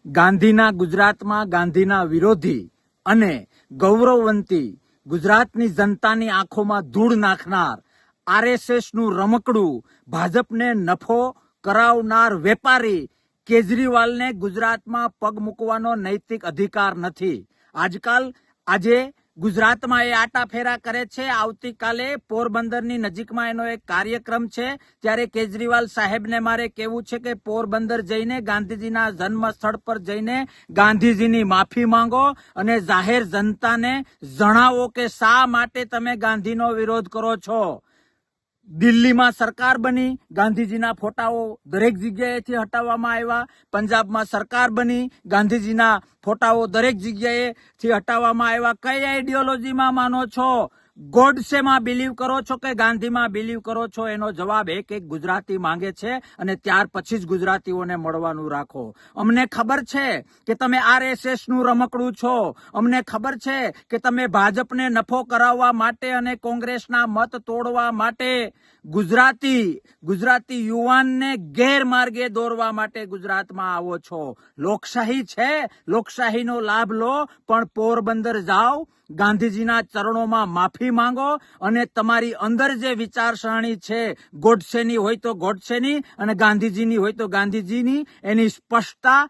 ગાંધીના ગુજરાતમાં ગાંધીના વિરોધી અને ગૌરવવંતી ગુજરાતની જનતાની આંખોમાં ધૂળ નાખનાર આરએસએસનું રમકડું ભાજપને નફો કરાવનાર વેપારી કેજરીવાલને ગુજરાતમાં પગ મૂકવાનો નૈતિક અધિકાર નથી. આજે ગુજરાતમાં એ આટાફેરા કરે છે. આવતીકાલે પોરબંદરની નજીકમાં એનો એક કાર્યક્રમ છે. ત્યારે કેજરીવાલ સાહેબને મારે કહેવું છે કે પોરબંદર જઈને ગાંધીજીના જન્મ સ્થળ પર જઈને ગાંધીજીની માફી માંગો અને જાહેર જનતાને જણાવો કે શા માટે તમે ગાંધીનો વિરોધ કરો છો. દિલ્હીમાં સરકાર બની, ગાંધીજીના ફોટાઓ દરેક જગ્યાએથી હટાવવામાં આવ્યા. પંજાબમાં સરકાર બની, ગાંધીજીના ફોટાઓ દરેક જગ્યાએથી હટાવવામાં આવ્યા. કઈ આઈડિયોલોજીમાં માનો છો? ગોડસેમાં બિલીવ કરો છો કે ગાંધીમાં બિલીવ કરો છો? એનો જવાબ એક ગુજરાતી માંગે છે અને ત્યાર પછી જ ગુજરાતીઓને મળવાનું રાખો. અમને ખબર છે કે તમે આરએસએસ નું રમકડું છો. અમને ખબર છે કે તમે ભાજપને નફો કરાવવા માટે અને કોંગ્રેસના મત તોડવા માટે ગુજરાતી યુવાનને ગેરમાર્ગે દોરવા માટે ગુજરાતમાં આવો છો. લોકશાહી છે, લોકશાહીનો લાભ લો, પણ પોરબંદર જાઓ, ગાંધીજીના ચરણોમાં માફી માંગો અને તમારી અંદર જે વિચારસરણી છે, ગોડસેની હોય તો ગોડસેની અને ગાંધીજીની હોય તો ગાંધીજીની, એની સ્પષ્ટતા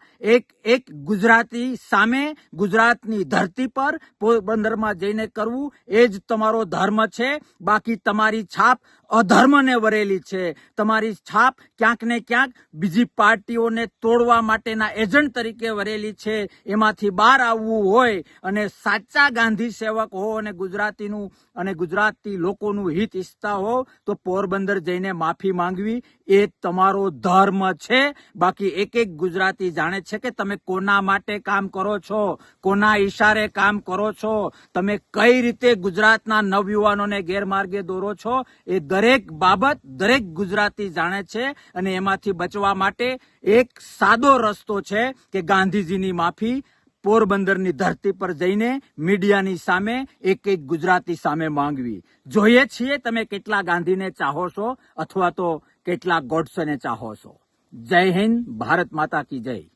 એક ગુજરાતી સામે ગુજરાતની ધરતી પર પોરબંદરમાં જઈને કરવું એ જ તમારો ધર્મ છે. બાકી તમારી છાપ અધર્મને વરેલી છે. તમારી છાપ ક્યાંક ને ક્યાંક બીજી પાર્ટીઓને તોડવા માટેના એજન્ટ તરીકે વરેલી છે. એમાંથી બહાર આવવું હોય અને સાચા ગાંધી સેવક હો અને ગુજરાતીનું અને ગુજરાતી લોકોનું હિત ઈચ્છતા હો તો પોરબંદર જઈને માફી માંગવી એ તમારો ધર્મ છે. બાકી એક ગુજરાતી જાણે છે કે તમે કોના માટે કામ કરો છો, કોના ઈશારે કામ કરો છો, તમે કઈ રીતે ગુજરાતના નવયુવાનોને ગેરમાર્ગે દોરો છો, એ દરેક બાબત દરેક ગુજરાતી જાણે છે. અને એમાંથી બચવા માટે એક સાદો રસ્તો છે કે ગાંધીજીની માફી પોરબંદરની ધરતી પર જઈને મીડિયાની સામે એક ગુજરાતી સામે માંગવી. જોઈએ છીએ તમે કેટલા ગાંધીને ચાહો છો અથવા તો કેટલા ગોડસેને ચાહો છો. જય હિન્દ, ભારત માતા કી જય.